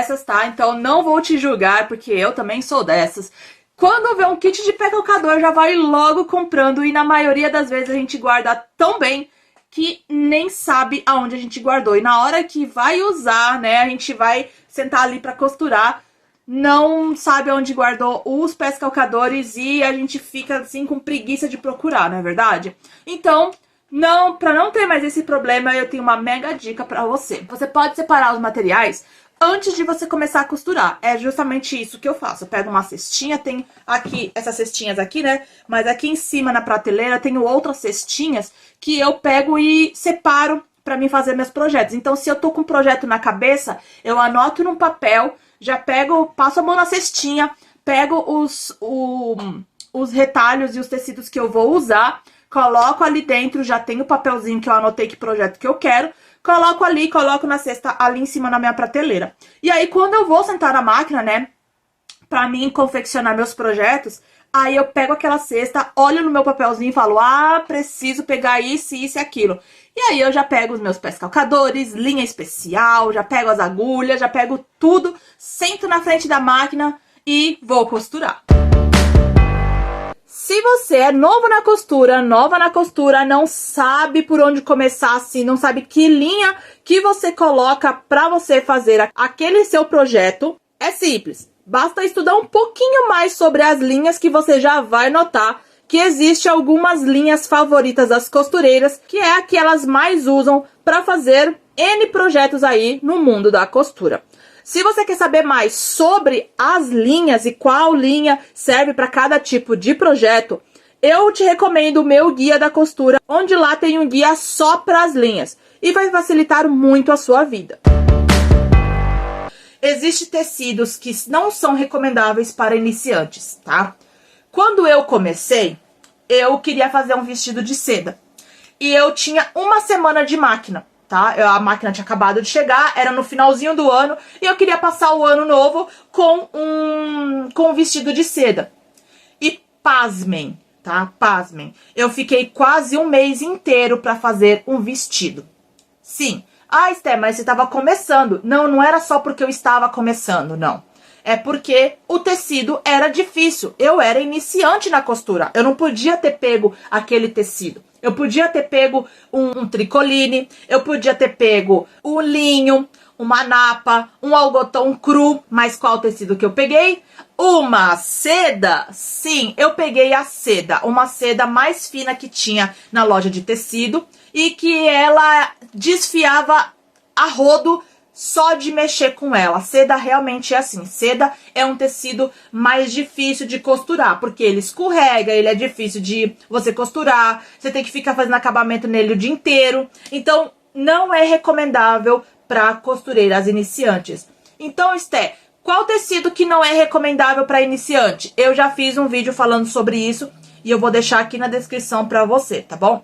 dessas, tá? Então não vou te julgar, porque eu também sou dessas. Quando vê um kit de pé calcador, já vai logo comprando, e na maioria das vezes a gente guarda tão bem que nem sabe aonde a gente guardou. E na hora que vai usar, né, a gente vai sentar ali pra costurar, não sabe onde guardou os pés calcadores e a gente fica assim com preguiça de procurar, não é verdade? Então, pra não ter mais esse problema, eu tenho uma mega dica pra você. Você pode separar os materiais antes de você começar a costurar. É justamente isso que eu faço. Eu pego uma cestinha, tem aqui, essas cestinhas aqui, né? Mas aqui em cima na prateleira tenho outras cestinhas que eu pego e separo pra mim fazer meus projetos. Então, se eu tô com um projeto na cabeça, eu anoto num papel, já pego, passo a mão na cestinha, pego os retalhos e os tecidos que eu vou usar, coloco ali dentro, já tenho o papelzinho que eu anotei que projeto que eu quero, coloco ali, coloco na cesta ali em cima na minha prateleira. E aí, quando eu vou sentar na máquina, né, pra mim confeccionar meus projetos, aí eu pego aquela cesta, olho no meu papelzinho e falo, ah, preciso pegar isso, isso e aquilo. E aí eu já pego os meus pés calcadores, linha especial, já pego as agulhas, já pego tudo, sento na frente da máquina e vou costurar. Se você é novo na costura, nova na costura, não sabe por onde começar, assim, não sabe que linha que você coloca pra você fazer aquele seu projeto, é simples. Basta estudar um pouquinho mais sobre as linhas que você já vai notar que existe algumas linhas favoritas das costureiras, que é a que elas mais usam para fazer N projetos aí no mundo da costura. Se você quer saber mais sobre as linhas e qual linha serve para cada tipo de projeto, eu te recomendo o meu guia da costura, onde lá tem um guia só para as linhas e vai facilitar muito a sua vida. Existem tecidos que não são recomendáveis para iniciantes, tá? Quando eu comecei, eu queria fazer um vestido de seda e eu tinha uma semana de máquina. Tá? A máquina tinha acabado de chegar, era no finalzinho do ano, e eu queria passar o ano novo com um vestido de seda. E pasmem, tá? Pasmem. Eu fiquei quase um mês inteiro pra fazer um vestido. Sim. Ah, Esté, mas você estava começando. Não, não era só porque eu estava começando, não. É porque o tecido era difícil. Eu era iniciante na costura. Eu não podia ter pego aquele tecido. Eu podia ter pego um tricoline, eu podia ter pego um linho, uma napa, um algodão cru, mas qual tecido que eu peguei? Uma seda? Sim, eu peguei a seda, uma seda mais fina que tinha na loja de tecido e que ela desfiava a rodo só de mexer com ela. Seda realmente é assim. Seda é um tecido mais difícil de costurar, porque ele escorrega, ele é difícil de você costurar, você tem que ficar fazendo acabamento nele o dia inteiro. Então, não é recomendável para costureiras iniciantes. Então, Esté, qual tecido que não é recomendável para iniciante? Eu já fiz um vídeo falando sobre isso e eu vou deixar aqui na descrição para você, tá bom?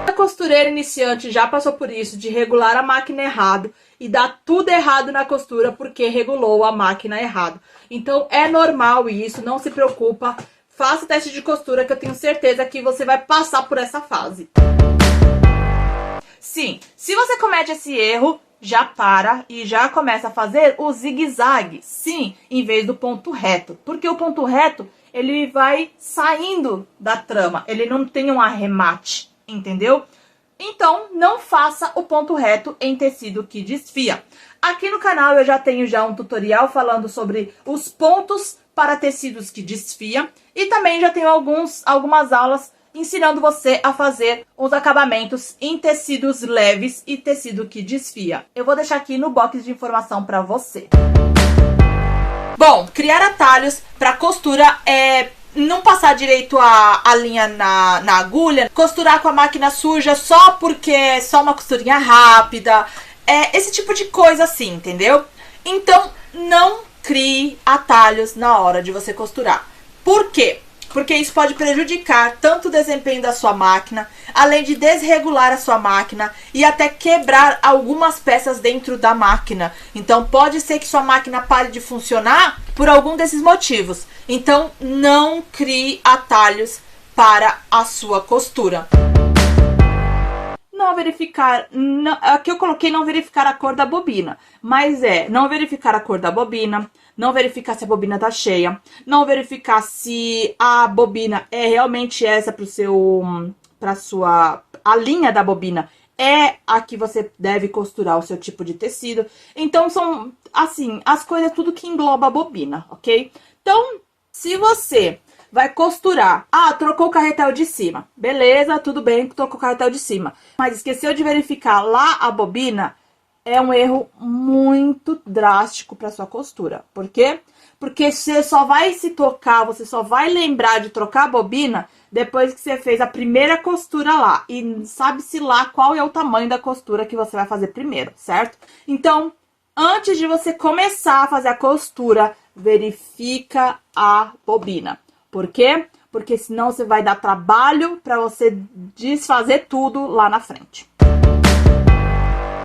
A costureira iniciante já passou por isso, de regular a máquina errado e dar tudo errado na costura porque regulou a máquina errado. Então é normal isso, não se preocupa, faça teste de costura que eu tenho certeza que você vai passar por essa fase. Sim, se você comete esse erro, já para e já começa a fazer o zigue-zague, sim, em vez do ponto reto, porque o ponto reto ele vai saindo da trama, ele não tem um arremate. Entendeu? Então, não faça o ponto reto em tecido que desfia. Aqui no canal eu já tenho um tutorial falando sobre os pontos para tecidos que desfia. E também já tenho algumas aulas ensinando você a fazer os acabamentos em tecidos leves e tecido que desfia. Eu vou deixar aqui no box de informação para você. Bom, criar atalhos para costura é não passar direito a linha na agulha, costurar com a máquina suja só porque é só uma costurinha rápida, esse tipo de coisa assim, entendeu? Então, não crie atalhos na hora de você costurar. Por quê? Porque isso pode prejudicar tanto o desempenho da sua máquina, além de desregular a sua máquina e até quebrar algumas peças dentro da máquina. Então pode ser que sua máquina pare de funcionar por algum desses motivos. Então não crie atalhos para a sua costura. não verificar, aqui eu coloquei não verificar a cor da bobina, mas não verificar a cor da bobina, não verificar se a bobina tá cheia, não verificar se a bobina é realmente essa a linha da bobina é a que você deve costurar o seu tipo de tecido. Então, são, assim, as coisas, tudo que engloba a bobina, ok? Então, se você vai costurar, trocou o carretel de cima, beleza, tudo bem, trocou o carretel de cima, mas esqueceu de verificar lá a bobina, é um erro muito drástico para sua costura. Por quê? Porque você só vai se tocar, você só vai lembrar de trocar a bobina depois que você fez a primeira costura lá. E sabe-se lá qual é o tamanho da costura que você vai fazer primeiro, certo? Então, antes de você começar a fazer a costura, verifica a bobina. Por quê? Porque senão você vai dar trabalho para você desfazer tudo lá na frente.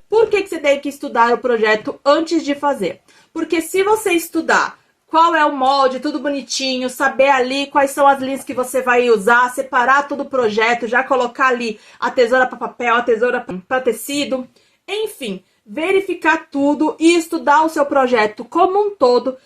Por que você tem que estudar o projeto antes de fazer? Porque se você estudar qual é o molde, tudo bonitinho, saber ali quais são as linhas que você vai usar, separar todo o projeto, já colocar ali a tesoura para papel, a tesoura para tecido, enfim, verificar tudo e estudar o seu projeto como um todo,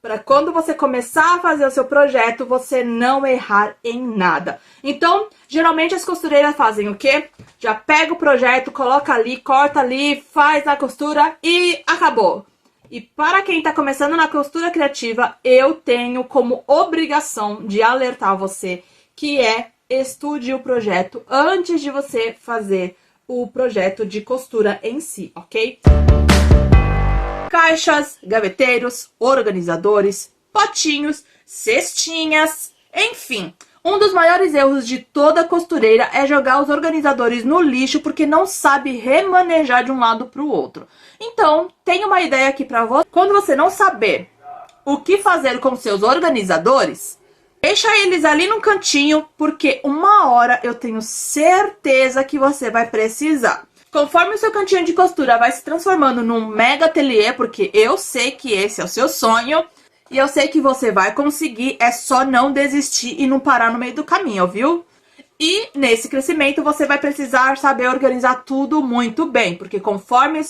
para quando você começar a fazer o seu projeto, você não errar em nada. Então, geralmente as costureiras fazem o quê? Já pega o projeto, coloca ali, corta ali, faz a costura e acabou. E para quem está começando na costura criativa, eu tenho como obrigação de alertar você que estude o projeto antes de você fazer o projeto de costura em si, ok? Caixas, gaveteiros, organizadores, potinhos, cestinhas, enfim. Um dos maiores erros de toda costureira é jogar os organizadores no lixo porque não sabe remanejar de um lado para o outro. Então, tem uma ideia aqui para você. Quando você não saber o que fazer com seus organizadores, deixa eles ali no cantinho, porque uma hora eu tenho certeza que você vai precisar. Conforme o seu cantinho de costura vai se transformando num mega ateliê, porque eu sei que esse é o seu sonho, e eu sei que você vai conseguir, é só não desistir e não parar no meio do caminho, viu? E nesse crescimento você vai precisar saber organizar tudo muito bem, porque conforme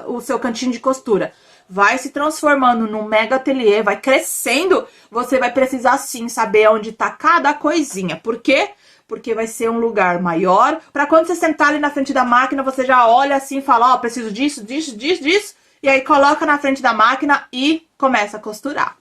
o seu cantinho de costura vai se transformando num mega ateliê, vai crescendo, você vai precisar sim saber onde tá cada coisinha. Por quê? Porque vai ser um lugar maior, para quando você sentar ali na frente da máquina, você já olha assim e fala, preciso disso, disso, disso, disso, e aí coloca na frente da máquina e começa a costurar.